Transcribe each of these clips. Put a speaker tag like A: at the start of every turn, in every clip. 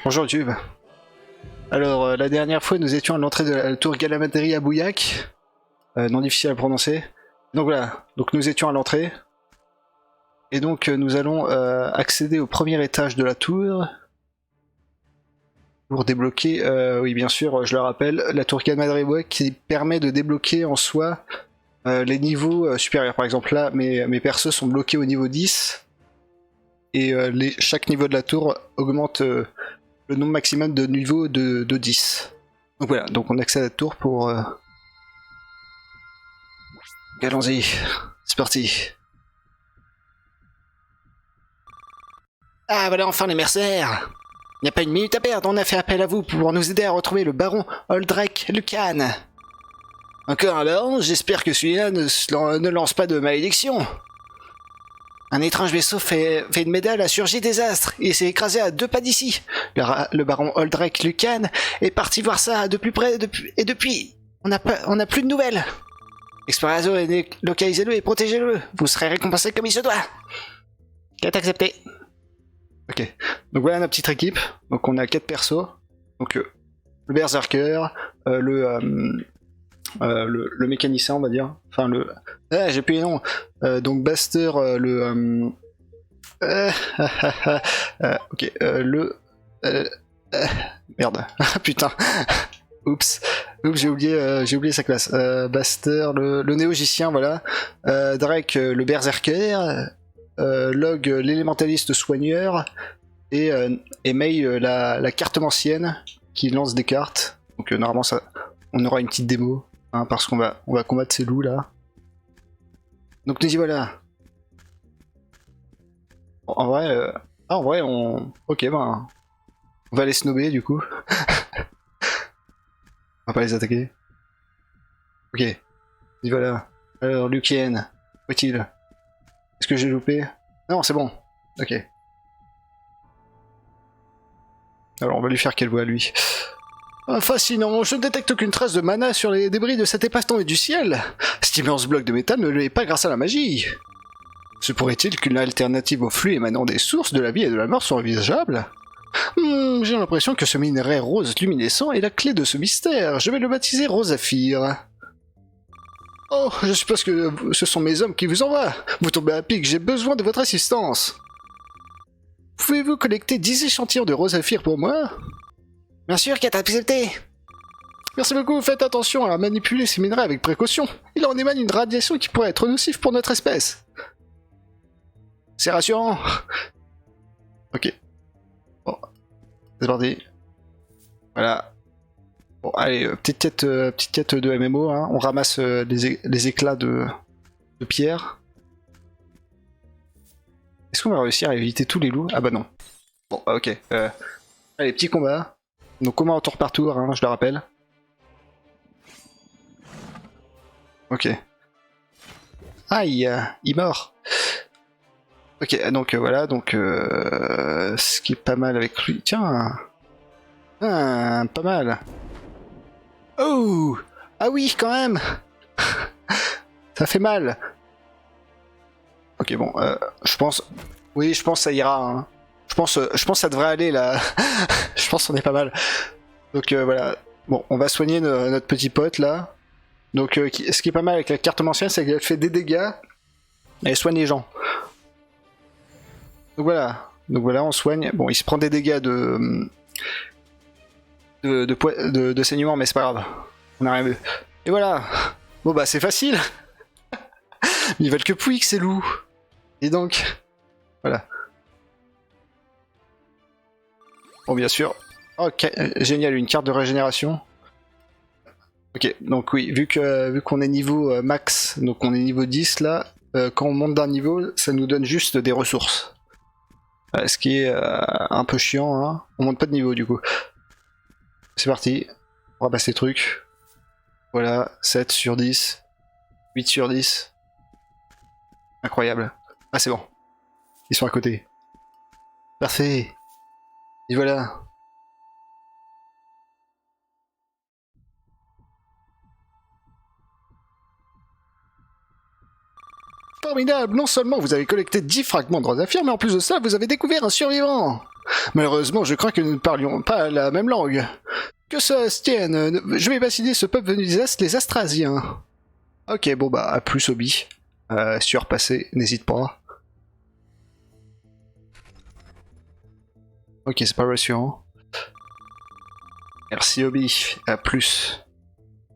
A: Bonjour YouTube. Alors, la dernière fois, nous étions à l'entrée de la tour Galamadri à Bouillac. Non difficile à prononcer. Donc voilà, donc nous étions à l'entrée. Et donc nous allons accéder au premier étage de la tour. Pour débloquer, oui bien sûr, je le rappelle, la tour Galamadri qui permet de débloquer en soi les niveaux supérieurs. Par exemple là, mes persos sont bloqués au niveau 10. Et chaque niveau de la tour augmente le nombre maximum de niveaux de 10. Donc voilà, donc on accède à la tour pour... Allons-y, c'est parti. Ah voilà enfin les mercenaires. Il n'y a pas une minute à perdre, on a fait appel à vous pour nous aider à retrouver le baron Aldrich Lucan. Encore un baron, j'espère que celui-là ne lance pas de malédiction. Un étrange vaisseau fait une médaille a surgi des astres et s'est écrasé à 2 pas d'ici. Le baron Aldrich Lucan est parti voir ça de plus près et depuis, on n'a plus de nouvelles. Explorez-le, localisez-le et protégez-le. Vous serez récompensé comme il se doit. Quête acceptée. Ok, donc voilà notre petite équipe. Donc on a 4 persos. Donc le berserker, le mécanicien on va dire. Enfin le... Ah j'ai plus les noms. Donc Baster, ok, merde, putain. Oups, j'ai oublié sa classe. Baster, le néogicien, voilà. Drake, le berserker. Log, l'élémentaliste soigneur. Et Mei, la cartomancienne qui lance des cartes. Donc normalement ça, on aura une petite démo, hein, parce qu'on va combattre ces loups là. Donc nous y voilà. En vrai, on... Ok, ben... On va les snobber du coup. On va pas les attaquer. Ok. Nous y voilà. Alors, Lucien, où est-il? Est-ce que j'ai loupé? Non, c'est bon. Ok. Alors, on va lui faire quelle voix, lui? Fascinant, je ne détecte aucune trace de mana sur les débris de cet épaisse tombé du ciel. Cet immense bloc de métal ne l'est pas grâce à la magie. Se pourrait-il qu'une alternative au flux émanant des sources de la vie et de la mort soit envisageable? J'ai l'impression que ce minerai rose luminescent est la clé de ce mystère. Je vais le baptiser Rosaphir. Oh, je suppose que ce sont mes hommes qui vous envoient. Vous tombez à pic, j'ai besoin de votre assistance. Pouvez-vous collecter 10 échantillons de Rosaphir pour moi? Bien sûr, quête acceptée. Merci beaucoup, faites attention à manipuler ces minerais avec précaution. Il en émane une radiation qui pourrait être nocive pour notre espèce. C'est rassurant. Ok. Bon, c'est parti. Voilà. Bon, allez, petite quête de MMO, hein. On ramasse les éclats de pierre. Est-ce qu'on va réussir à éviter tous les loups? Ah bah non. Bon, ok. Allez, petit combat. Donc combat en tour par tour, hein, je le rappelle. Ok. Aïe, il mord. Ok, donc voilà, donc ce qui est pas mal avec lui. Tiens, pas mal. Oh, ah oui, quand même. Ça fait mal. Ok, bon, je pense, oui, je pense que ça ira. Hein. Je pense que ça devrait aller là. Je pense qu'on est pas mal. Donc voilà. Bon, on va soigner notre petit pote là. Donc, ce qui est pas mal avec la carte ancienne, c'est qu'elle fait des dégâts et elle soigne les gens. Donc voilà, on soigne. Bon, il se prend des dégâts de saignement, mais c'est pas grave. On a rien vu. Et voilà. Bon bah c'est facile. Ils veulent que Pouic, ces loups. Et donc, voilà. Bon, bien sûr. Ok, génial, une carte de régénération. Ok, donc oui, vu qu'on est niveau max, donc on est niveau 10 là, quand on monte d'un niveau, ça nous donne juste des ressources. Ce qui est un peu chiant, hein. On monte pas de niveau du coup. C'est parti, on ramasse les trucs. Voilà, 7 sur 10, 8 sur 10. Incroyable. Ah c'est bon, ils sont à côté. Parfait. Et voilà. Formidable, non seulement vous avez collecté 10 fragments de Rosaphir, mais en plus de ça, vous avez découvert un survivant. Malheureusement, je crains que nous ne parlions pas la même langue. Que ça se tienne, je vais vacciner ce peuple venu des Astres, les Astrasiens. Ok, bon bah, à plus, Obi. Surpasser, n'hésite pas. Ok, c'est pas rassurant. Merci, Obi. À plus.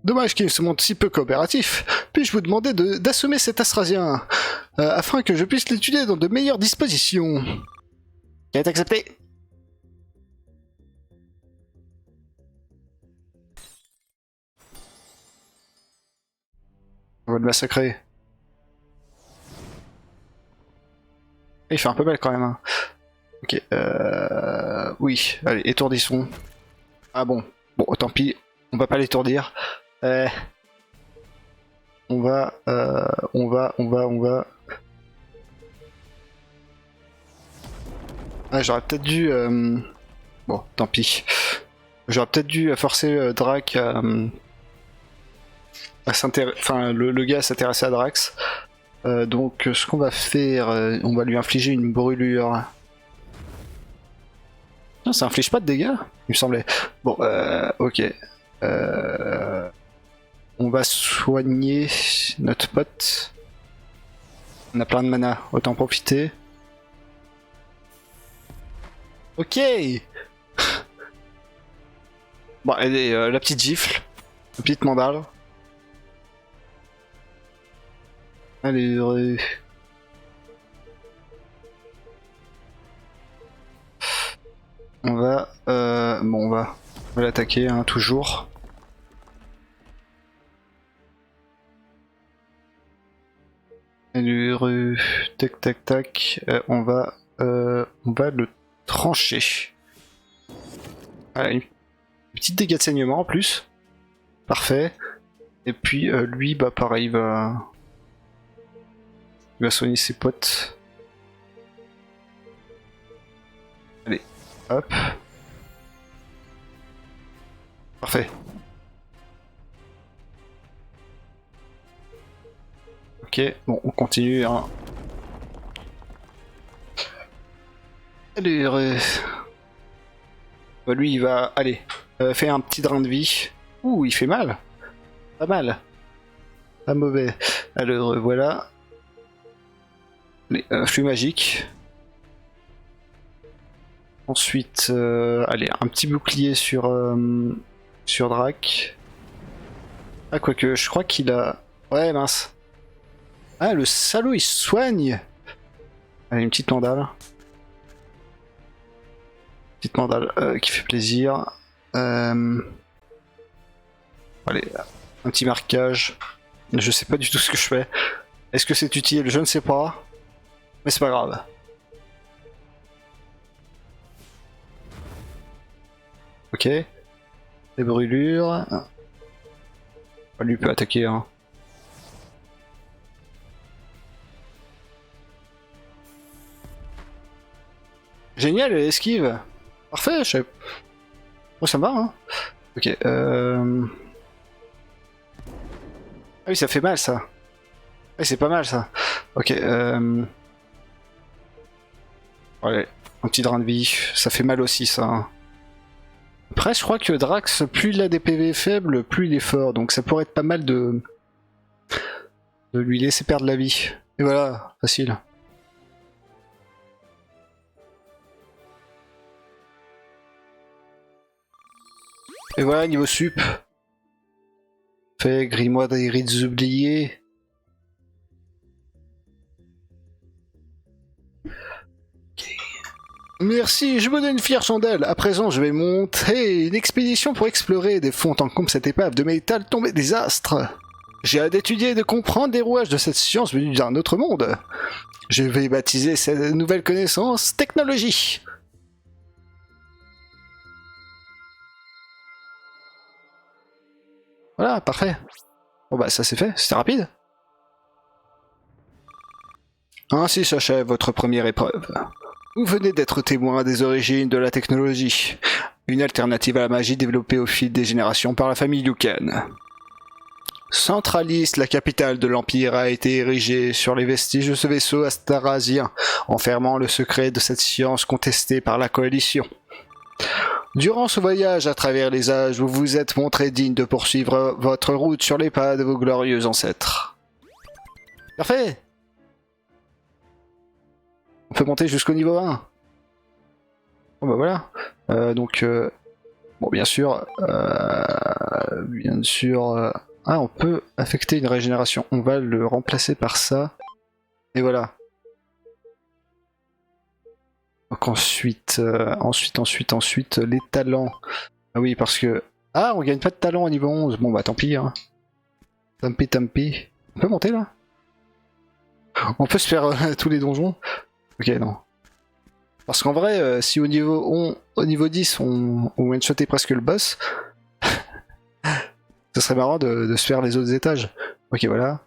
A: Dommage qu'il se montre si peu coopératif. Puis-je vous demander d'assommer cet Astrasien, afin que je puisse l'étudier dans de meilleures dispositions. Qui est accepté. On va le massacrer. Il fait un peu mal quand même. Hein. Ok, oui, allez, étourdissons. Ah bon, bon, tant pis, on va pas l'étourdir. On va. Ah, j'aurais peut-être dû. Bon, tant pis. J'aurais peut-être dû forcer Drac à s'intéresser. Enfin, le gars à s'intéresser à Drax. Donc, ce qu'on va faire, on va lui infliger une brûlure. Non, ça inflige pas de dégâts, il me semblait. Bon, ok. On va soigner notre pote. On a plein de mana, autant profiter. Ok. Bon, allez, la petite gifle. La petite mandale. Allez, on va... bon, on va l'attaquer, hein, toujours. Allez, tac, tac, tac. On va le trancher. Allez, petite dégâts de saignement en plus. Parfait. Et puis, lui, bah pareil, il va soigner ses potes. Allez, hop. Parfait. Ok, bon, on continue. Hein. Allez, bah, lui, il va... Allez, fait un petit drain de vie. Ouh, il fait mal. Pas mal. Pas mauvais. Alors, voilà. Flux magique. Ensuite, allez, un petit bouclier sur Drac. Ah, quoique, je crois qu'il a... Ouais, mince. Ah, le salaud, il soigne. Allez, une petite mandale. Petite mandale qui fait plaisir. Allez, un petit marquage. Je sais pas du tout ce que je fais. Est-ce que c'est utile? Je ne sais pas. Mais c'est pas grave. Ok. Des brûlures. Lui peut attaquer. Hein. Génial, elle esquive. Parfait, je sais. Oh, ça me va, hein. Ok, Ah oui, ça fait mal, ça. Oui, c'est pas mal, ça. Ok, Allez, un petit drain de vie. Ça fait mal aussi, ça. Après, je crois que Drax, plus il a des PV faibles, plus il est fort. Donc ça pourrait être pas mal de lui laisser perdre la vie. Et voilà, facile. Et voilà, niveau sup. Fait grimoire des rites oubliés. Merci, je vous donne une fière chandelle. À présent, je vais monter une expédition pour explorer des fonds en comme cette épave de métal tombée des astres. J'ai hâte d'étudier et de comprendre les rouages de cette science venue d'un autre monde. Je vais baptiser cette nouvelle connaissance technologie. Voilà, parfait. Bon bah ça c'est fait, c'était rapide. Ainsi s'achève votre première épreuve. Vous venez d'être témoin des origines de la technologie, une alternative à la magie développée au fil des générations par la famille Liu Kang. Centralis, la capitale de l'Empire, a été érigée sur les vestiges de ce vaisseau astarasien, enfermant le secret de cette science contestée par la Coalition. Durant ce voyage à travers les âges, vous vous êtes montré digne de poursuivre votre route sur les pas de vos glorieux ancêtres. Parfait! On peut monter jusqu'au niveau 1. Bon bah voilà. Bon bien sûr... Ah, on peut affecter une régénération. On va le remplacer par ça. Et voilà. Donc ensuite, les talents. Ah oui, parce que... Ah, on gagne pas de talent à niveau 11. Bon bah tant pis. Hein. Tant pis. On peut monter là? On peut se faire tous les donjons? Ok, non. Parce qu'en vrai, si au niveau 10, on one-shotait presque le boss... Ce serait marrant de se faire les autres étages. Ok, voilà.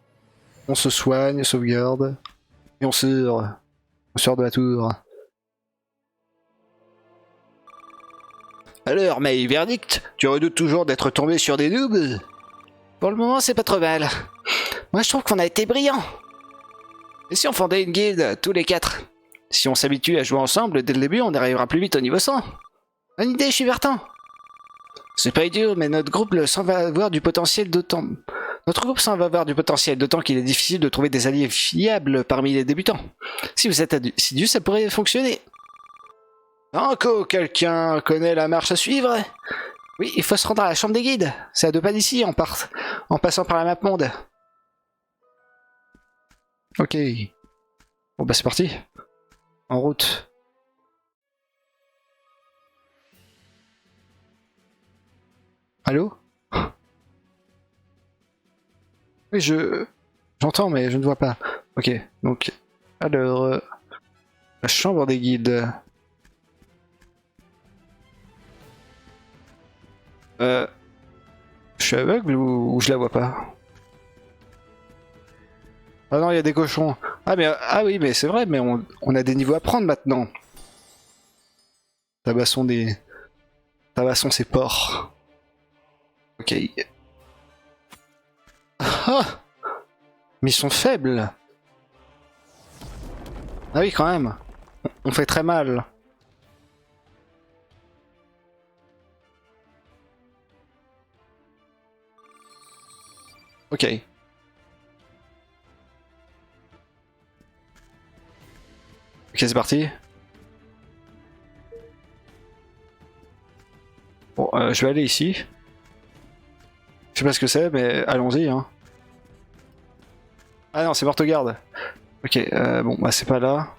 A: On se soigne, sauvegarde. Et on sort. On sort de la tour. Alors, May, verdict, tu redoutes toujours d'être tombé sur des noobs? Pour le moment, c'est pas trop mal. Moi, je trouve qu'on a été brillants. Et si on fondait une guilde, tous les 4? Si on s'habitue à jouer ensemble, dès le début, on arrivera plus vite au niveau 100. Bonne idée, je suis partant. C'est pas idiot, mais notre groupe semble avoir du potentiel d'autant. D'autant qu'il est difficile de trouver des alliés fiables parmi les débutants. Si vous êtes assidu, ça pourrait fonctionner. Encore quelqu'un connaît la marche à suivre? Oui, il faut se rendre à la chambre des guides. C'est à 2 pas d'ici, en passant par la map monde. Ok. Bon bah c'est parti. En route. Allô? Oui, j'entends, mais je ne vois pas. Ok, donc... Alors... la chambre des guides... Je suis aveugle ou je la vois pas? Ah non, il y a des cochons. Ah oui, mais c'est vrai, mais on a des niveaux à prendre maintenant. Tabassons ces porcs. Ok. Ah! Mais ils sont faibles. Ah oui, quand même. On fait très mal. Ok. Ok, c'est parti. Bon, je vais aller ici. Je sais pas ce que c'est, mais allons-y. Hein. Ah non, c'est Mortegarde. Ok, bon, bah c'est pas là.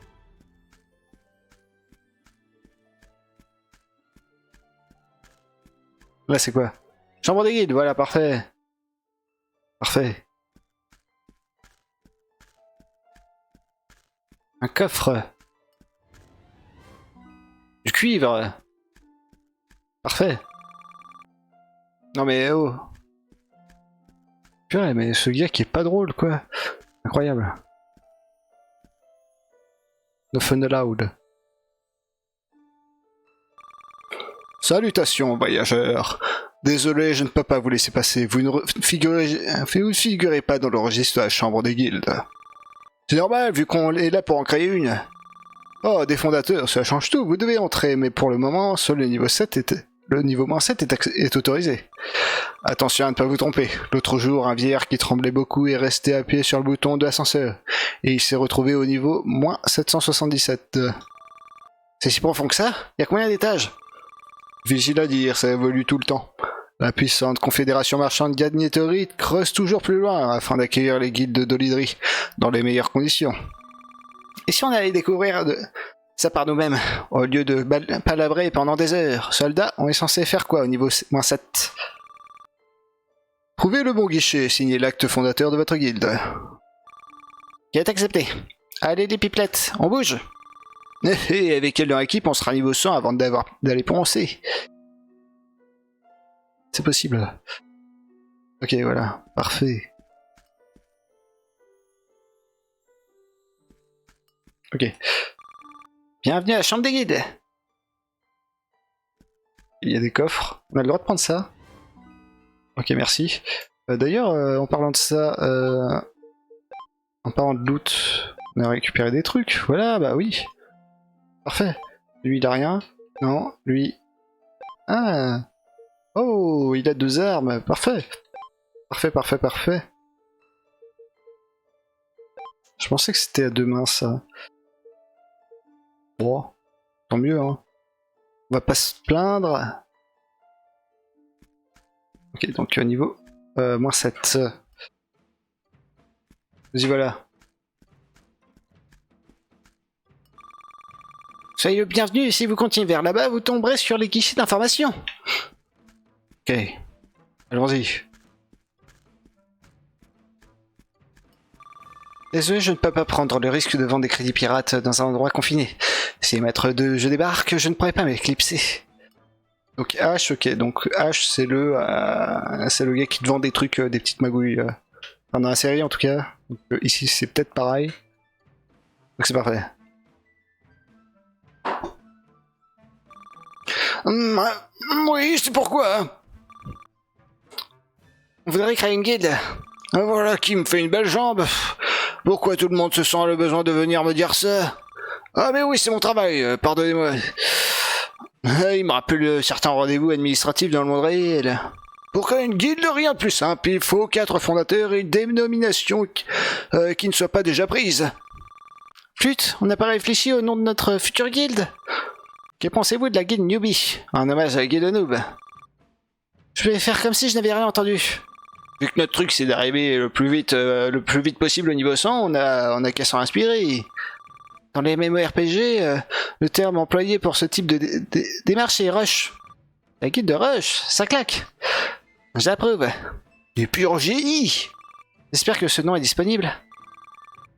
A: Là, c'est quoi? Chambre des guides, voilà, parfait. Parfait. Un coffre. Du cuivre. Parfait. Non mais oh. Purée, mais ce gars qui est pas drôle, quoi. Incroyable. No fun allowed. Salutations, voyageurs. Désolé, je ne peux pas vous laisser passer. Vous ne figurez pas dans le registre de la chambre des guildes. C'est normal, vu qu'on est là pour en créer une. Oh, des fondateurs, ça change tout. Vous devez entrer, mais pour le moment, seul le niveau 7 le niveau -7 est autorisé. Attention à ne pas vous tromper. L'autre jour, un vieillard qui tremblait beaucoup est resté appuyé sur le bouton de l'ascenseur. Et il s'est retrouvé au niveau -777. C'est si profond que ça? Il y a combien d'étages? Difficile à dire, ça évolue tout le temps. La puissante confédération marchande Gadnietorite creuse toujours plus loin afin d'accueillir les guildes de Dolidri dans les meilleures conditions. Et si on allait découvrir ça par nous-mêmes, au lieu de palabrer pendant des heures? Soldats, on est censé faire quoi au niveau -7? Trouvez le bon guichet, signez l'acte fondateur de votre guilde. Qui est accepté. Allez les pipelettes, on bouge. Et avec elle dans l'équipe, on sera niveau 100 avant d'aller poncer. C'est possible. Ok, voilà, parfait. Ok. Bienvenue à la chambre des guides. Il y a des coffres. On a le droit de prendre ça. Ok, merci. D'ailleurs, en parlant de ça, en parlant de loot, on a récupéré des trucs. Voilà, bah oui. Parfait. Lui, il a rien. Non, lui. Ah. Oh, il a 2 armes. Parfait. Parfait, parfait, parfait. Je pensais que c'était à 2 mains, ça. Bon, tant mieux, hein. On va pas se plaindre. Ok, donc niveau -7. Vas-y, voilà. Soyez le bienvenu, si vous continuez vers là-bas, vous tomberez sur les guichets d'information. Ok, allons-y. Désolé, je ne peux pas prendre le risque de vendre des crédits pirates dans un endroit confiné. Si maître de jeu débarque, je ne pourrai pas m'éclipser. Donc H, ok, donc H c'est le gars qui te vend des trucs, des petites magouilles. Enfin, dans la série en tout cas. Donc, ici c'est peut-être pareil. Donc c'est parfait. Oui, c'est pourquoi. On voudrait créer une guilde. Voilà qui me fait une belle jambe. Pourquoi tout le monde se sent le besoin de venir me dire ça? Ah mais oui, c'est mon travail, pardonnez-moi. Il me rappelle certains rendez-vous administratifs dans le monde réel. Pour créer une guilde, rien de plus simple. Il faut 4 fondateurs et une dénomination qui ne soit pas déjà prise. Flûte, on n'a pas réfléchi au nom de notre future guilde. Que pensez-vous de la guilde Newbie? Un hommage à la guilde Noob. Je vais faire comme si je n'avais rien entendu. Vu que notre truc c'est d'arriver le plus vite possible au niveau 100, on a qu'à s'en inspirer. Dans les MMORPG, le terme employé pour ce type de démarche est rush. La guilde de rush, ça claque. J'approuve. Du pur génie. J'espère que ce nom est disponible.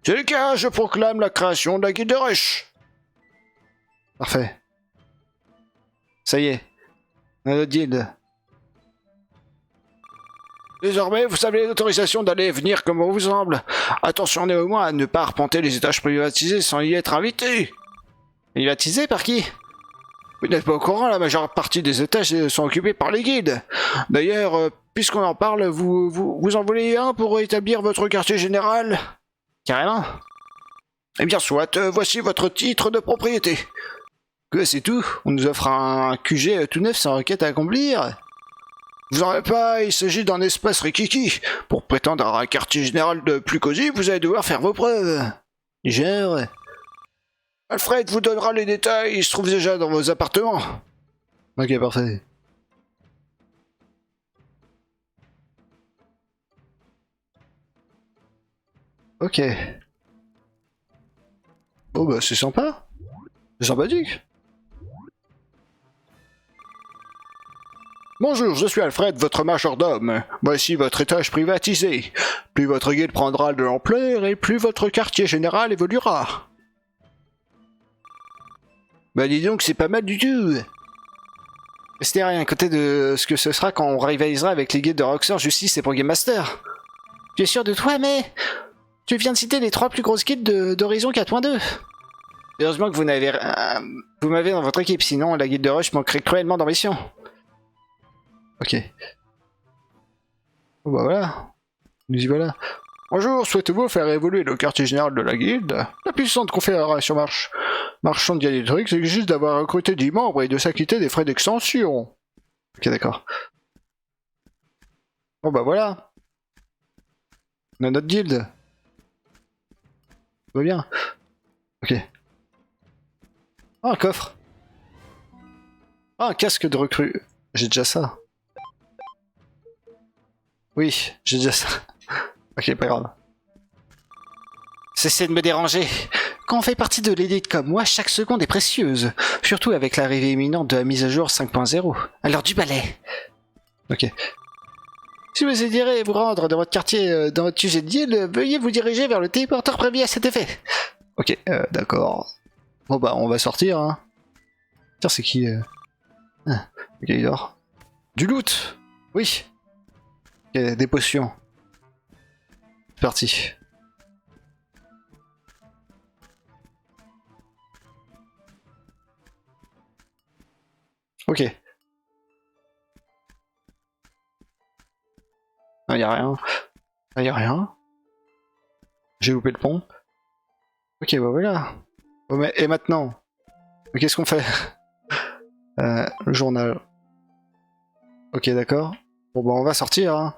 A: C'est le cas, je proclame la création de la guilde de rush. Parfait. Ça y est, on a notre guilde. Désormais, vous avez l'autorisation d'aller et venir comme on vous semble. Attention néanmoins à ne pas arpenter les étages privatisés sans y être invité. Privatisés par qui? Vous n'êtes pas au courant, la majeure partie des étages sont occupés par les guides. D'ailleurs, puisqu'on en parle, vous en voulez un pour établir votre quartier général? Carrément. Eh bien soit, voici votre titre de propriété. Que c'est tout? On nous offre un QG tout neuf sans requête à accomplir? Vous en avez pas, il s'agit d'un espace rikiki. Pour prétendre à un quartier général de plus cosy, vous allez devoir faire vos preuves. Genre... Alfred vous donnera les détails, il se trouve déjà dans vos appartements. Ok, parfait. Ok. Oh bah c'est sympa. C'est sympathique. Bonjour, je suis Alfred, votre majordome. Voici votre étage privatisé. Plus votre guilde prendra de l'ampleur et plus votre quartier général évoluera. Bah dis donc, c'est pas mal du tout. C'était rien à côté de ce que ce sera quand on rivalisera avec les guildes de Roxor, Justice et Pro Game Master. Tu es sûr de toi, mais... Tu viens de citer les 3 plus grosses guildes d'Horizon 4.2. Heureusement que vous m'avez dans votre équipe, sinon la guilde de Rush manquerait cruellement d'ambition. Ok. Oh bah voilà. Nous y voilà. Bonjour, souhaitez-vous faire évoluer le quartier général de la guilde? La puissante confédération marchande Dialectrix exige d'avoir recruté 10 membres et de s'acquitter des frais d'extension. Ok, d'accord. Bon bah voilà. On a notre guilde. Tout va bien. Ok. Ah, un coffre. Ah, un casque de recrue. J'ai déjà ça. Oui, j'ai déjà ça. Ok, pas grave. Cessez de me déranger. Quand on fait partie de l'élite comme moi, chaque seconde est précieuse. Surtout avec l'arrivée imminente de la mise à jour 5.0. Alors du balai. Ok. Si vous désirez vous rendre dans votre quartier, dans votre sujet de guilde, veuillez vous diriger vers le téléporteur prévu à cet effet. Ok, d'accord. Bon bah, on va sortir, hein. Tiens, c'est qui Ah, ok, il dort. Du loot. Oui. Ok, des potions. C'est parti. Ok. Ah, y a rien. Ah, y a rien. J'ai loupé le pont. Ok, bah voilà. Oh, mais, et maintenant? Qu'est-ce qu'on fait? Le journal. Ok, d'accord. Bon, bah on va sortir, hein.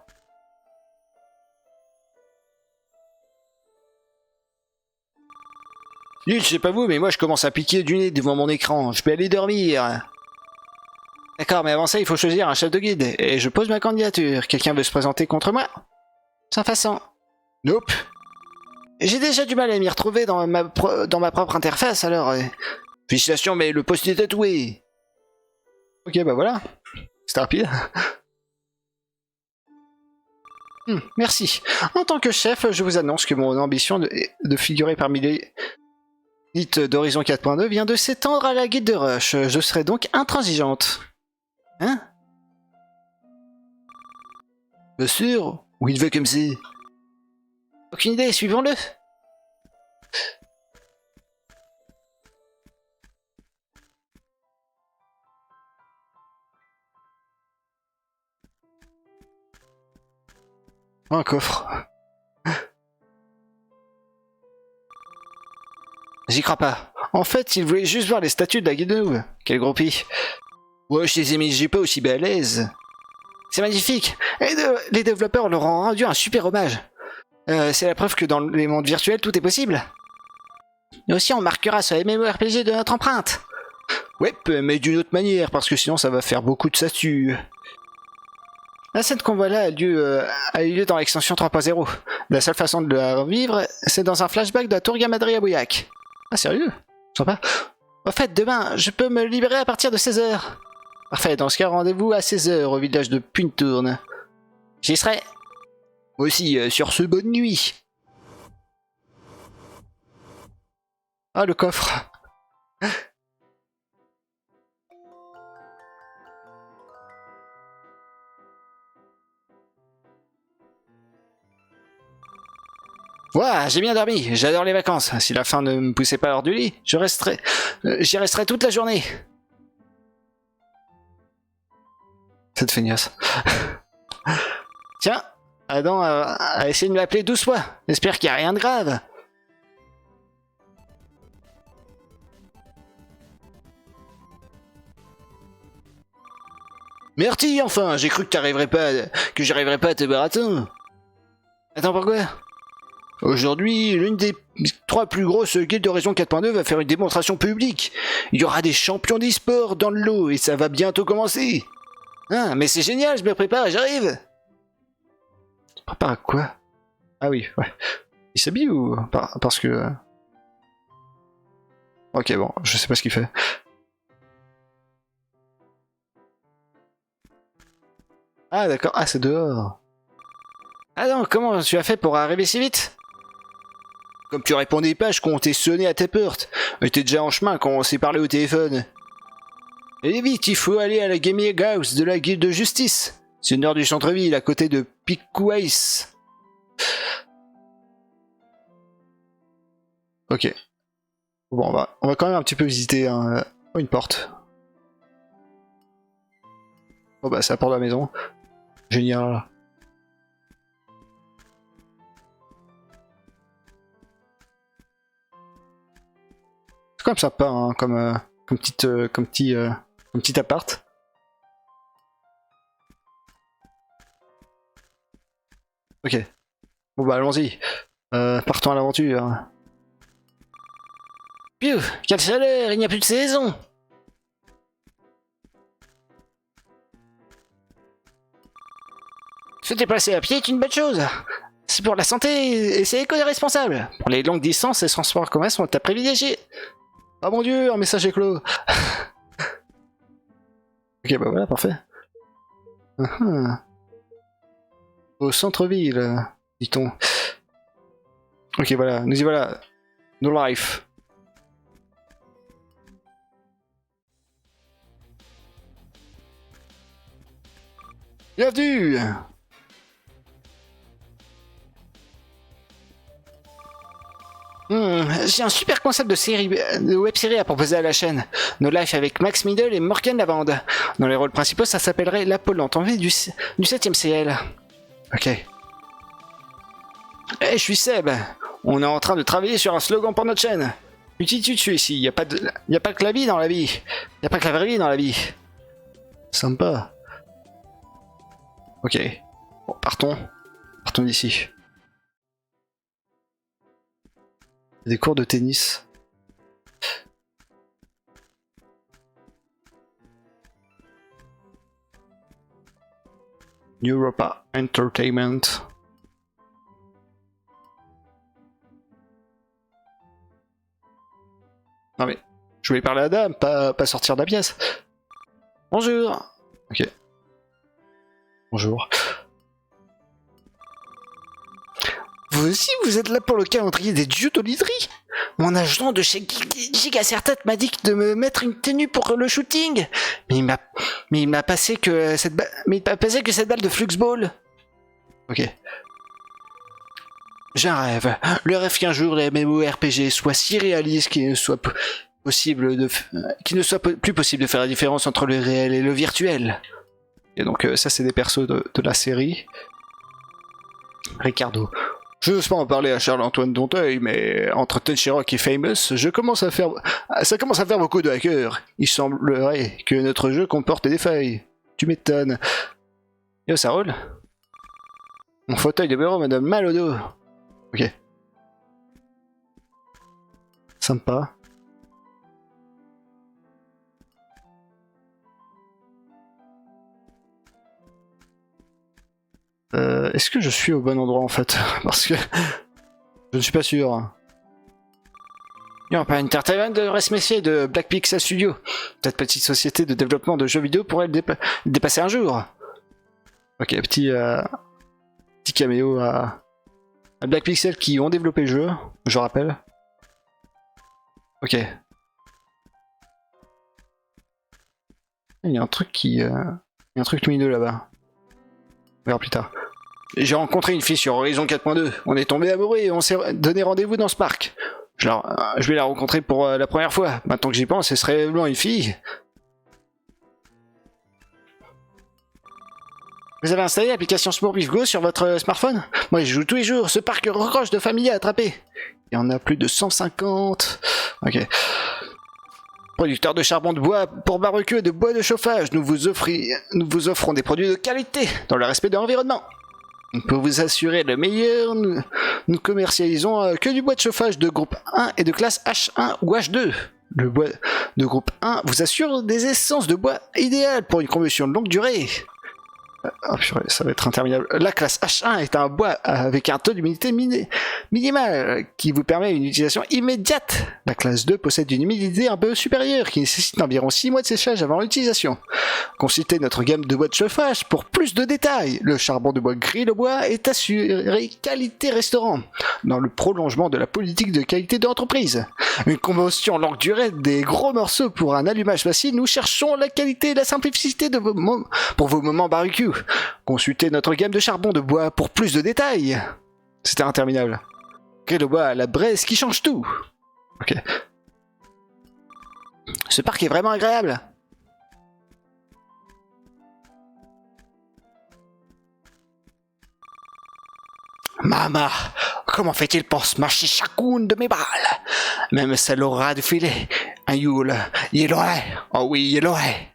A: Je sais pas vous, mais moi je commence à piquer du nez devant mon écran. Je peux aller dormir. D'accord, mais avant ça, il faut choisir un chef de guide. Et je pose ma candidature. Quelqu'un veut se présenter contre moi? Sans façon. Nope. J'ai déjà du mal à m'y retrouver dans ma propre interface, alors... Félicitations, mais le poste est tatoué. Ok, bah voilà. C'était rapide. Merci. En tant que chef, je vous annonce que mon ambition de figurer parmi les élites d'Horizon 4.2 vient de s'étendre à la guide de Rush. Je serai donc intransigeante. Hein? Bien sûr. Où il veut comme ça? Aucune idée, suivons-le. Un coffre. J'y crois pas. En fait, il voulait juste voir les statues de la guide noob. Quel groupie. Ouais, je les ai mis, j'ai pas aussi balèze. C'est magnifique. Et les développeurs leur ont rendu un super hommage. C'est la preuve que dans les mondes virtuels, tout est possible. Et aussi, on marquera ce MMORPG de notre empreinte. Ouais, mais d'une autre manière, parce que sinon ça va faire beaucoup de statues. La scène qu'on voit là a eu lieu dans l'extension 3.0. La seule façon de la revivre, c'est dans un flashback de la tour Gamadri à Bouillac. Ah, sérieux? Sympa. En fait, demain, je peux me libérer à partir de 16h. Parfait, dans ce cas, rendez-vous à 16h au village de Puntourne. J'y serai. Moi aussi, sur ce, bonne nuit. Ah, le coffre. Ouah, j'ai bien dormi, j'adore les vacances. Si la faim ne me poussait pas hors du lit, j'y resterai toute la journée. Cette feignasse. Tiens, Adam a essayé de m'appeler 12 fois. J'espère qu'il n'y a rien de grave. Merci, enfin, j'ai cru que j'arriverais pas à te baratin. Attends, pourquoi? Aujourd'hui, l'une des 3 plus grosses guildes d'Horizon 4.2 va faire une démonstration publique. Il y aura des champions d'e-sport dans le lot et ça va bientôt commencer. Ah, mais c'est génial, je me prépare et j'arrive. Tu te prépares à quoi? Ah oui, ouais. Il s'habille ou... Parce que... Ok, bon, je sais pas ce qu'il fait. Ah d'accord, ah c'est dehors. Ah non, comment tu as fait pour arriver si vite? Comme tu répondais pas, je comptais sonner à ta porte. Mais t'es déjà en chemin quand on s'est parlé au téléphone. Et vite, il faut aller à la Gaming House de la Guilde de Justice. C'est au nord du centre-ville, à côté de Pickwise. Ok. Bon, on va quand même un petit peu visiter une porte. Bon bah, c'est la porte de la maison. Génial. C'est quand même sympa, hein, comme petit appart. Ok. Bon bah allons-y. Partons à l'aventure. Piou, quelle chaleur, il n'y a plus de saison. Se déplacer à pied est une bonne chose. C'est pour la santé et c'est éco-responsable. Pour les longues distances, les transports en commun sont à privilégier. Oh mon dieu, un message éclos. Ok, bah voilà, parfait. Au centre-ville, dit-on. Ok, voilà, nous y voilà. No life. Bienvenue. J'ai un super concept de web-série à proposer à la chaîne. No Life avec Max Middle et Morgan Lavande. Dans les rôles principaux, ça s'appellerait La Pôle en vie du 7ème ciel. Ok. Je suis Seb. On est en train de travailler sur un slogan pour notre chaîne. Multitude, je suis ici. Y a pas que la vie dans la vie. Y a pas que la vraie vie dans la vie. Sympa. Ok. Bon, partons. Partons d'ici. Des cours de tennis. Europa Entertainment. Non mais, je voulais parler à la dame, pas sortir de la pièce. Bonjour. Ok. Bonjour. Vous aussi, vous êtes là pour le calendrier des dieux d'Olydrie? Mon agent de chez Gigacertat m'a dit de me mettre une tenue pour le shooting. Mais il m'a passé que cette balle de Fluxball. Ok. J'ai un rêve. Le rêve qu'un jour les MMORPG soient si réalistes qu'il ne soit plus possible de faire la différence entre le réel et le virtuel. Et donc ça c'est des persos de la série. Ricardo. Je n'ose pas en parler à Charles-Antoine Donteuil, mais entre Tenchirock et Famous, ça commence à faire beaucoup de hackers. Il semblerait que notre jeu comporte des failles. Tu m'étonnes. Yo, ça roule? Mon fauteuil de bureau me donne mal au dos. Ok. Sympa. Est-ce que je suis au bon endroit en fait? Parce que je ne suis pas sûr. Pas Entertainment devrait se méfier de Black Pixel Studio. Cette petite société de développement de jeux vidéo pourrait le dépasser un jour. Ok, petit caméo à Black Pixel qui ont développé le jeu, je rappelle. Ok. Il y a un truc lumineux là-bas. On verra plus tard. J'ai rencontré une fille sur Horizon 4.2. On est tombé amoureux et on s'est donné rendez-vous dans ce parc. Je vais la rencontrer pour la première fois. Maintenant que j'y pense, ce serait réellement une fille. Vous avez installé l'application Smurf Go sur votre smartphone? Moi, je joue tous les jours. Ce parc regorge de familles à attraper. Il y en a plus de 150. Ok. Producteur de charbon de bois pour barbecue et de bois de chauffage, nous vous offrons des produits de qualité dans le respect de l'environnement. Pour vous assurer le meilleur, nous commercialisons que du bois de chauffage de groupe 1 et de classe H1 ou H2. Le bois de groupe 1 vous assure des essences de bois idéales pour une combustion de longue durée. Oh purée, ça va être interminable. La classe H1 est un bois avec un taux d'humidité minimal qui vous permet une utilisation immédiate. La classe 2 possède une humidité un peu supérieure qui nécessite environ 6 mois de séchage avant l'utilisation. Consultez notre gamme de bois de chauffage pour plus de détails. Le charbon de bois gris le bois est assuré qualité restaurant dans le prolongement de la politique de qualité de l'entreprise. Une combustion longue durée des gros morceaux pour un allumage facile, nous cherchons la qualité et la simplicité pour vos moments barbecue. Consultez notre gamme de charbon de bois pour plus de détails. C'était interminable. Gris le bois à la braise qui change tout. Ok. Ce parc est vraiment agréable. Mama, comment fait-il pour se mâcher chacune de mes balles? Même celle au ras du filet. Un Yule, il l'aurait. Oh oui, il l'aurait.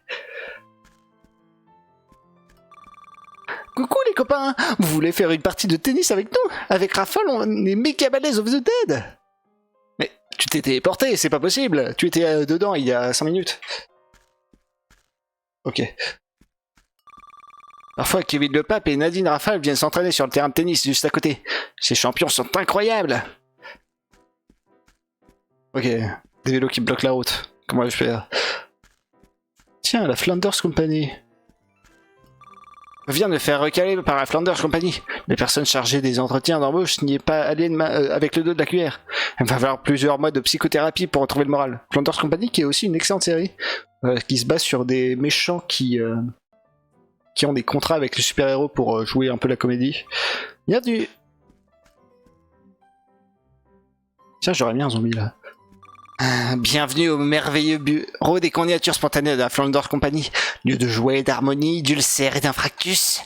A: Coucou les copains, vous voulez faire une partie de tennis avec nous? Avec Rafale, on est méga balèze of the dead. Mais tu t'es téléporté, c'est pas possible. Tu étais dedans il y a 5 minutes. Ok. Parfois, Kevin Le Pape et Nadine Rafale viennent s'entraîner sur le terrain de tennis juste à côté. Ces champions sont incroyables. Ok, des vélos qui bloquent la route. Comment je fais? Tiens, la Flanders Company. Vient de faire recaler par la Flanders Company. Les personnes chargées des entretiens d'embauche n'y est pas allées avec le dos de la cuillère. Il va falloir plusieurs mois de psychothérapie pour retrouver le moral. Flanders Company qui est aussi une excellente série qui se base sur des méchants qui ont des contrats avec les super-héros pour jouer un peu la comédie. Bienvenue. Tiens, j'aurais mis un zombie là. Bienvenue au merveilleux bureau des candidatures spontanées de la Flanders Company, lieu de joie et d'harmonie, d'ulcères et d'infractus.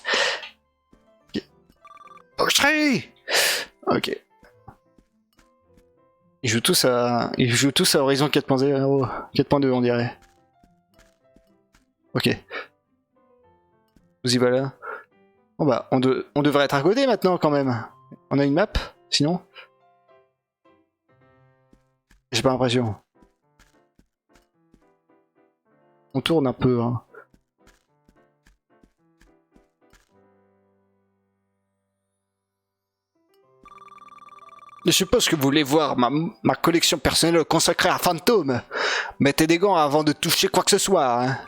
A: Boucherie. Ok. Ils jouent tous à Horizon 4.0, 4.2 on dirait. Ok. Vous y voilà. Bon bah, on devrait être à côté maintenant quand même. On a une map, sinon? J'ai pas l'impression. On tourne un peu, hein. Je suppose que vous voulez voir ma collection personnelle consacrée à Phantom. Mettez des gants avant de toucher quoi que ce soit, hein.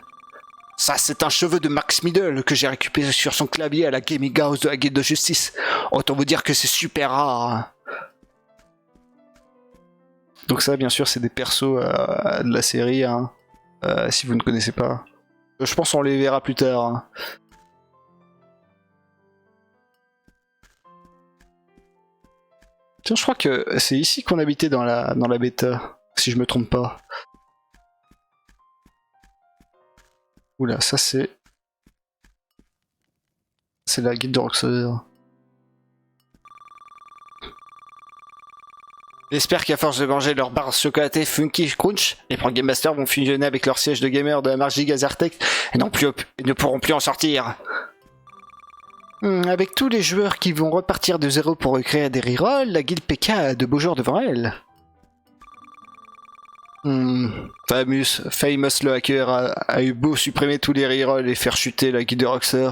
A: Ça, c'est un cheveu de Max Middle que j'ai récupéré sur son clavier à la Gaming House de la Guilde de Justice. Autant vous dire que c'est super rare, hein. Donc ça, bien sûr, c'est des persos de la série, hein. Si vous ne connaissez pas. Je pense qu'on les verra plus tard, hein. Tiens, je crois que c'est ici qu'on habitait dans la bêta, si je me trompe pas. Oula, ça c'est... C'est la guilde de Roxer. J'espère qu'à force de manger leur barre chocolatée Funky Crunch, les Pro Game Masters vont fusionner avec leur siège de gamer de la marque Gigazertec et ne pourront plus en sortir. Avec tous les joueurs qui vont repartir de zéro pour recréer des rerolls, la guilde PK a de beaux jours devant elle. Famous le hacker a eu beau supprimer tous les rerolls et faire chuter la guilde de Roxer,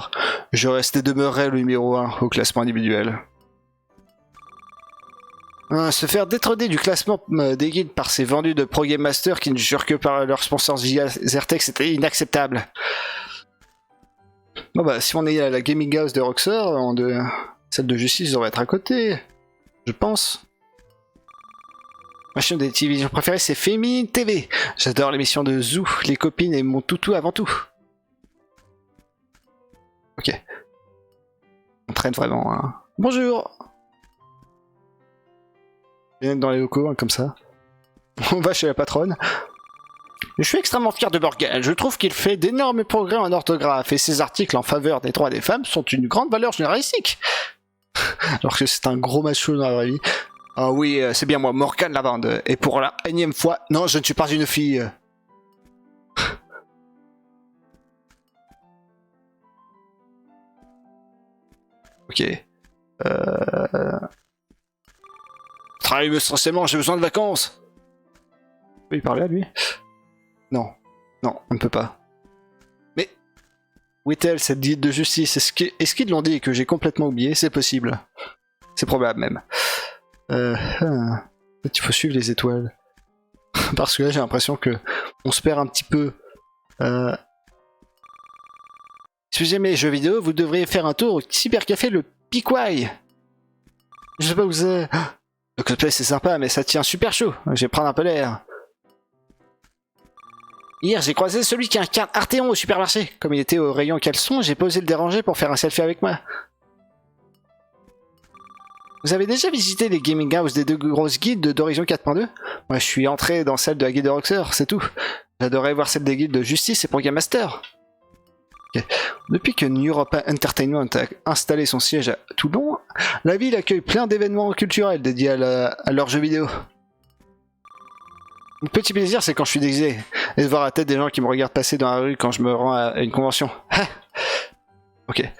A: je restais demeurer le numéro 1 au classement individuel. Se faire détrôner du classement des guildes par ces vendus de Pro Game Master qui ne jurent que par leur sponsor Zertec, c'était inacceptable. Bon bah, si on est à la Gaming House de Roxer, celle de justice devrait être à côté, je pense. Ma chaîne de télévision préférée, c'est Féminine TV. J'adore l'émission de Zou, les copines et mon toutou avant tout. Ok. On traîne vraiment, hein. Bonjour. Viens dans les locaux, hein, comme ça. On va chez la patronne. Je suis extrêmement fier de Morgan. Je trouve qu'il fait d'énormes progrès en orthographe et ses articles en faveur des droits des femmes sont une grande valeur journalistique. Alors que c'est un gros macho dans la vraie vie. Ah oui, c'est bien moi, Morgan Lavande. Et pour la énième fois, non, je ne suis pas une fille. Ok. Travaille essentiellement, j'ai besoin de vacances. Oui, il parlait à lui. Non, non, on ne peut pas. Mais où est-elle, cette guilde de justice? Est-ce qu'ils l'ont dit et que j'ai complètement oublié? C'est possible. C'est probable même. Peut-être il faut suivre les étoiles. Parce que là j'ai l'impression que on se perd un petit peu. Si vous aimez les jeux vidéo, vous devriez faire un tour au cybercafé le Piquoy. Je sais pas où c'est. Le cosplay c'est sympa, mais ça tient super chaud. Je vais prendre un peu l'air. Hier, j'ai croisé celui qui incarne Arthéon au supermarché. Comme il était au rayon caleçon, j'ai posé le déranger pour faire un selfie avec moi. Vous avez déjà visité les gaming houses des deux grosses guildes d'Horizon 4.2? Moi, je suis entré dans celle de la guilde de Roxer, c'est tout. J'adorais voir celle des guildes de Justice et pour Game Master. Okay. Depuis que New Europa Entertainment a installé son siège à Toulon, la ville accueille plein d'événements culturels dédiés à leurs jeux vidéo. Mon petit plaisir, c'est quand je suis déguisé, et de voir la tête des gens qui me regardent passer dans la rue quand je me rends à une convention. Ok.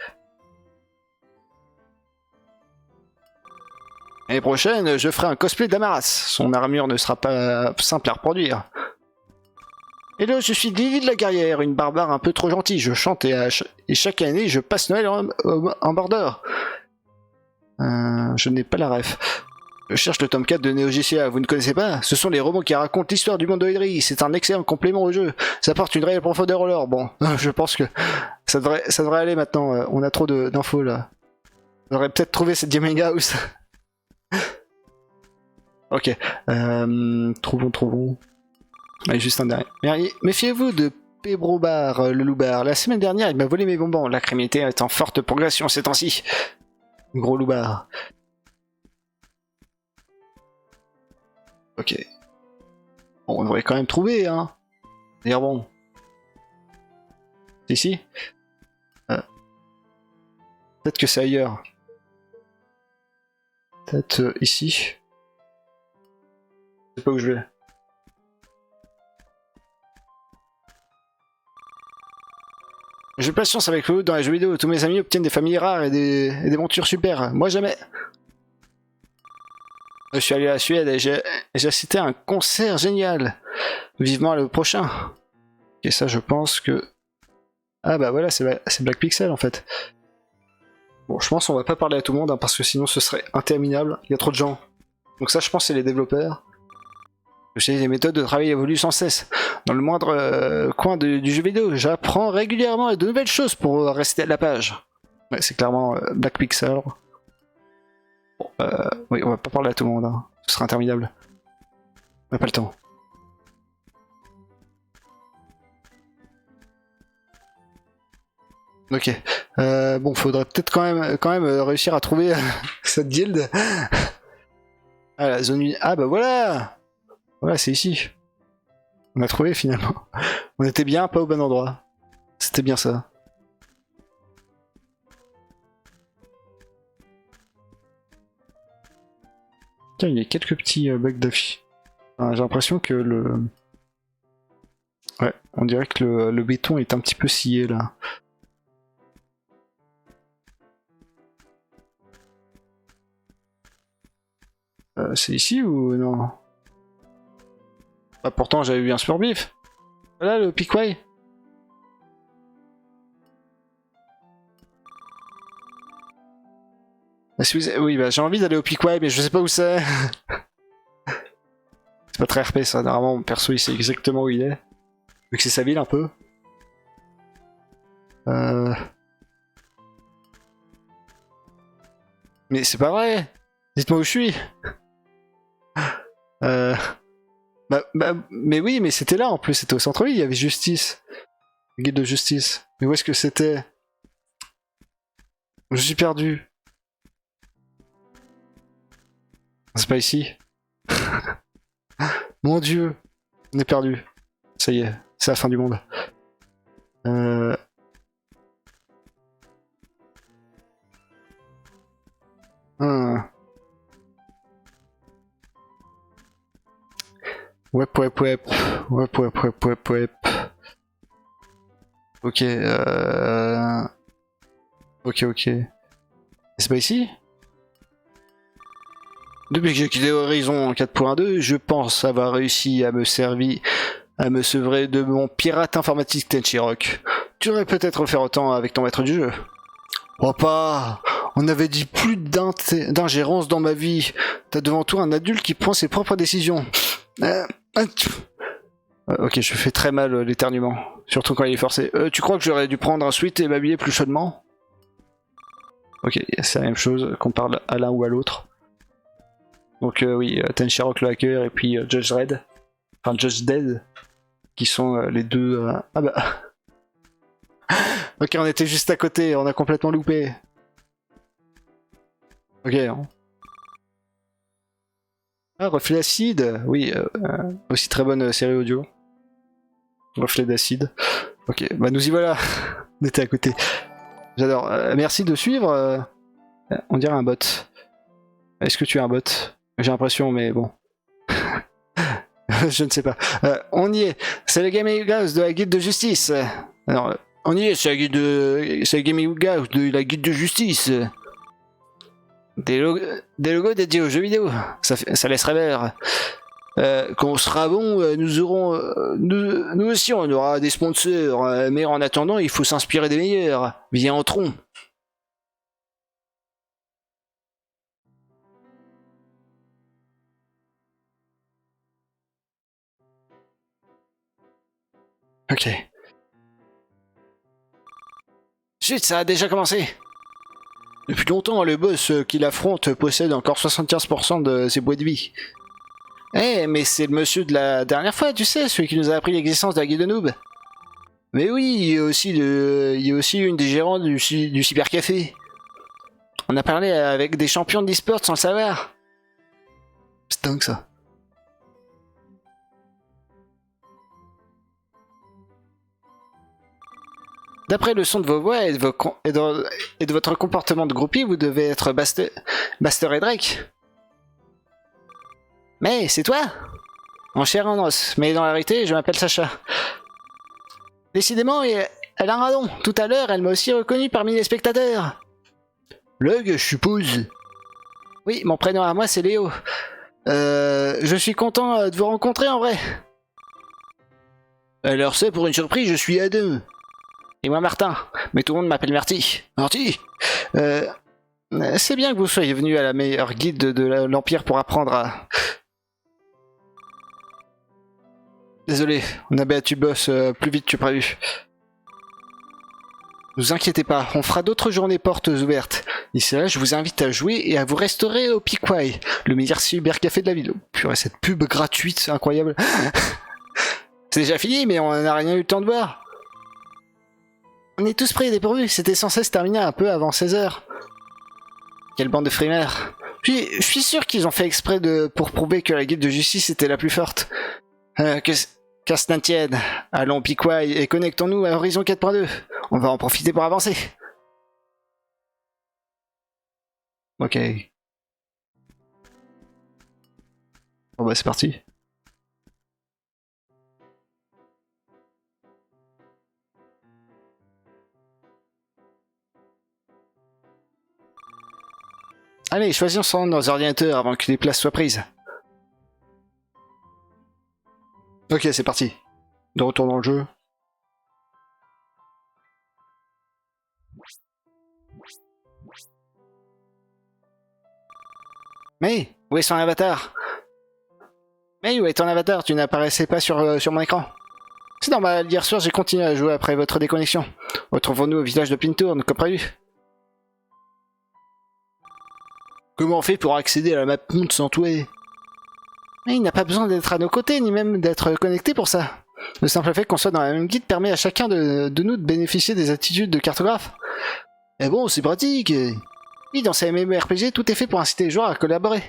A: L'année prochaine, je ferai un cosplay d'Amaras. Son armure ne sera pas simple à reproduire. Hello, je suis Lily de la Guerrière, une barbare un peu trop gentille. Je chante et chaque année, je passe Noël en border. Je n'ai pas la ref. Je cherche le tome 4 de Neo Geo, vous ne connaissez pas? Ce sont les romans qui racontent l'histoire du monde de Hydri. C'est un excellent complément au jeu. Ça apporte une réelle profondeur au lore. Bon, je pense que ça devrait aller maintenant. On a trop d'infos là. On aurait peut-être trouvé cette gaming house. Ok. Trouvons. Allez, juste un dernier. Méfiez-vous de Pebrobar, le loupard. La semaine dernière, il m'a volé mes bonbons. La criminalité est en forte progression ces temps-ci. Gros loupard. Ok. Bon, on devrait quand même trouver, hein. D'ailleurs, bon. C'est ici Peut-être que c'est ailleurs. Peut-être ici. Je sais pas où je vais. J'ai patience avec vous dans les jeux vidéo. Tous mes amis obtiennent des familles rares et des montures super. Moi jamais. Je suis allé à la Suède et j'ai assisté à un concert génial. Vivement le prochain. Et ça, je pense que... Ah bah voilà, c'est Black Pixel en fait. Bon, je pense qu'on va pas parler à tout le monde, hein, parce que sinon ce serait interminable. Il y a trop de gens. Donc ça, je pense, c'est les développeurs. Je sais, les méthodes de travail évoluent sans cesse. Dans le moindre coin du jeu vidéo, j'apprends régulièrement de nouvelles choses pour rester à la page. Ouais, c'est clairement Black Pixel. Bon, oui, on va pas parler à tout le monde, hein. Ce serait interminable. On n'a pas le temps. Ok. Bon, faudrait peut-être quand même réussir à trouver cette guilde. Ah, la zone... Ah bah voilà. Voilà, c'est ici. On a trouvé finalement. On était bien, pas au bon endroit. C'était bien ça. Tiens, il y a quelques petits bugs d'affiche. Enfin, j'ai l'impression que le... Ouais, on dirait que le béton est un petit peu scié là. C'est ici ou non? Bah pourtant j'avais eu un super bif. Voilà le Pickway. Bah, si vous... Oui, bah j'ai envie d'aller au Pickway, mais je sais pas où c'est. C'est pas très RP ça, normalement mon perso il sait exactement où il est. Vu que c'est sa ville un peu. Mais c'est pas vrai. Dites-moi où je suis. Mais oui, mais c'était là en plus, c'était au centre-ville, il y avait Justice. Le guide de justice. Mais où est-ce que c'était? Je suis perdu. C'est pas ici. Mon dieu. On est perdu. Ça y est, c'est la fin du monde. Wep. Ok, ok. C'est pas ici? Depuis que j'ai quitté Horizon 4.2, je pense avoir réussi à me sevrer de mon pirate informatique Tenchirok. Tu devrais peut-être faire autant avec ton maître du jeu. Oh pas! On avait dit plus d'ingérence dans ma vie. T'as devant toi un adulte qui prend ses propres décisions. Ok, je fais très mal l'éternuement. Surtout quand il est forcé. Tu crois que j'aurais dû prendre un sweat et m'habiller plus chaudement? Ok, c'est la même chose qu'on parle à l'un ou à l'autre. Donc oui, Tenchirok le hacker et puis Judge Dredd. Enfin Judge Dead. Qui sont les deux... Ah bah... Ok, on était juste à côté, on a complètement loupé. Ok. Ah, Reflet d'acide. Oui, aussi très bonne série audio. Reflet d'acide. Ok, bah nous y voilà. On était à côté. J'adore. Merci de suivre. On dirait un bot. Est-ce que tu es un bot? J'ai l'impression, mais bon. Je ne sais pas. On y est. C'est le Gaming House de la guide de justice. Alors, on y est, c'est le Gaming House de la guide de justice. Des logos dédiés aux jeux vidéo. Ça laisse rêveur. Quand on sera bon, nous aussi on aura des sponsors. Mais en attendant, il faut s'inspirer des meilleurs. Viens, entrons. Ok. Chut, ça a déjà commencé. Depuis longtemps, le boss qu'il affronte possède encore 75% de ses boîtes de vie. Eh, mais c'est le monsieur de la dernière fois, tu sais, celui qui nous a appris l'existence de la guilde de noob. Mais oui, il y a aussi une des gérantes du cybercafé. On a parlé avec des champions de l'e-sport sans le savoir. C'est dingue ça. D'après le son de vos voix et de votre comportement de groupie, vous devez être Baster et Drake. Mais c'est toi? En chair et en os, mais dans la réalité, je m'appelle Sacha. Décidément, elle a un radon. Tout à l'heure, elle m'a aussi reconnu parmi les spectateurs. Lug, je suppose. Oui, mon prénom à moi, c'est Léo. Je suis content de vous rencontrer en vrai. Alors c'est pour une surprise, je suis Adam. Et moi Martin, mais tout le monde m'appelle Marty. Marty c'est bien que vous soyez venu à la meilleure guide de l'Empire pour apprendre à... Désolé, on a battu boss plus vite que prévu. Ne vous inquiétez pas, on fera d'autres journées portes ouvertes. D'ici là, je vous invite à jouer et à vous restaurer au Piquoy, le meilleur cybercafé de la ville. Purée, cette pub gratuite, c'est incroyable. C'est déjà fini, mais on n'a rien eu le temps de voir. On est tous pris et dépourvus, c'était censé se terminer un peu avant 16h. Quelle bande de frimeurs. Je suis sûr qu'ils ont fait exprès pour prouver que la guilde de justice était la plus forte. Qu'à ce n'en tienne. Allons Piquoy et connectons-nous à Horizon 4.2. On va en profiter pour avancer. Ok. Bon bah c'est parti. Allez, choisissons nos ordinateurs avant que les places soient prises. Ok, c'est parti. De retour dans le jeu. Mais, où est son avatar? Mais où est ton avatar? Tu n'apparaissais pas sur mon écran. C'est normal, hier soir j'ai continué à jouer après votre déconnexion. Retrouvons-nous au village de Pintourne, comme prévu. Comment on fait pour accéder à la map monde sans toi? Mais il n'a pas besoin d'être à nos côtés, ni même d'être connecté pour ça. Le simple fait qu'on soit dans la même guide permet à chacun de nous de bénéficier des attitudes de cartographe. Et bon, c'est pratique. Oui, dans ces MMORPG, tout est fait pour inciter les joueurs à collaborer.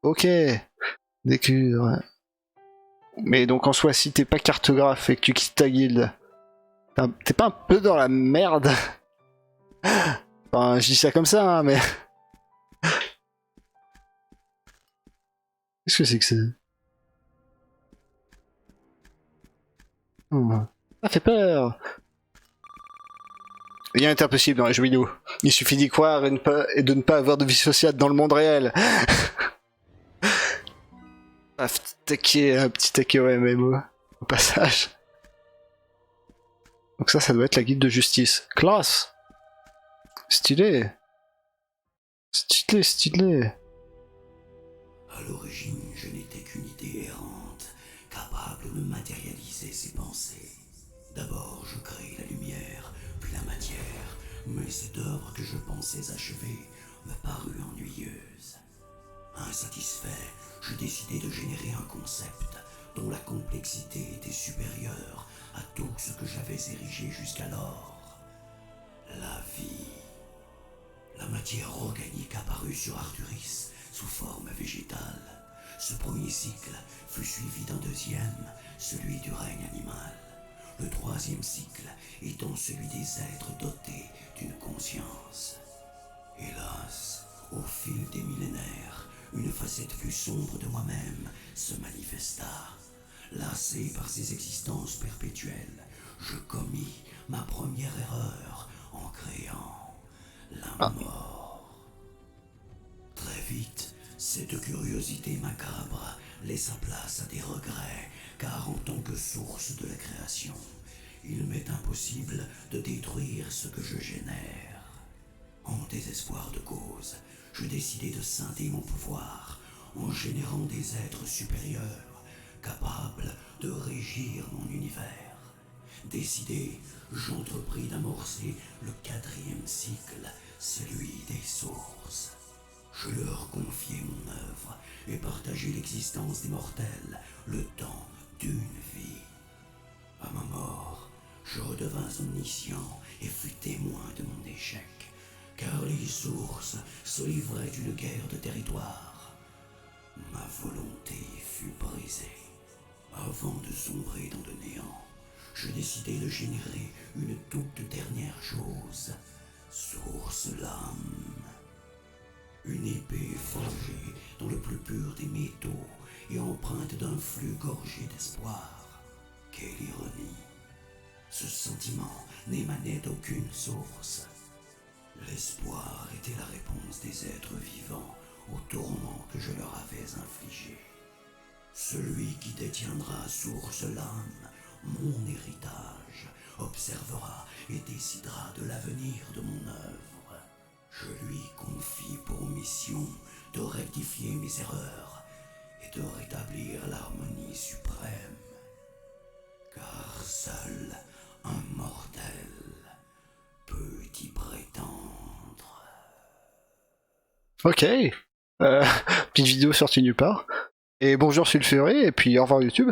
A: Ok. D'accord. Mais donc en soi, si t'es pas cartographe et que tu quittes ta guilde, t'es pas un peu dans la merde? Enfin, je dis ça comme ça, hein, mais... Qu'est-ce que c'est que ça? Ça fait peur. Rien n'est impossible dans les jeux vidéo. Il suffit d'y croire et de ne pas avoir de vie sociale dans le monde réel. Un petit taquet au MMO, au passage. Donc ça doit être la guilde de justice. Classe. Stylé. Stylé, stylé.
B: À l'origine, je n'étais qu'une idée errante, capable de matérialiser ses pensées. D'abord, je créai la lumière, puis la matière, mais cette œuvre que je pensais achevée me parut ennuyeuse. Insatisfait, je décidai de générer un concept dont la complexité était supérieure à tout ce que j'avais érigé jusqu'alors. La vie. La matière organique apparut sur Arturis sous forme végétale. Ce premier cycle fut suivi d'un deuxième, celui du règne animal. Le troisième cycle étant celui des êtres dotés d'une conscience. Hélas, au fil des millénaires, une facette plus sombre de moi-même se manifesta. Lassé par ces existences perpétuelles, je commis ma première erreur en créant la mort. Très vite, cette curiosité macabre laissa place à des regrets, car en tant que source de la création, il m'est impossible de détruire ce que je génère. En désespoir de cause, je décidai de scinder mon pouvoir en générant des êtres supérieurs, capables de régir mon univers. Décidé, j'entrepris d'amorcer le quatrième cycle, celui des sources. Je leur confiai mon œuvre et partageai l'existence des mortels, le temps d'une vie. À ma mort, je redevins omniscient et fus témoin de mon échec, car les sources se livraient d'une guerre de territoire. Ma volonté fut brisée. Avant de sombrer dans le néant, je décidai de générer une toute dernière chose, source l'âme. Une épée forgée dans le plus pur des métaux et empreinte d'un flux gorgé d'espoir. Quelle ironie! Ce sentiment n'émanait d'aucune source. L'espoir était la réponse des êtres vivants au tourment que je leur avais infligé. Celui qui détiendra source l'âme, mon héritage, observera et décidera de l'avenir de mon œuvre. Je lui confie pour mission de rectifier mes erreurs et de rétablir l'harmonie suprême. Car seul un mortel peut y prétendre.
A: Ok. Petite vidéo sortie nulle part. Et bonjour Sulfuré, et puis au revoir YouTube.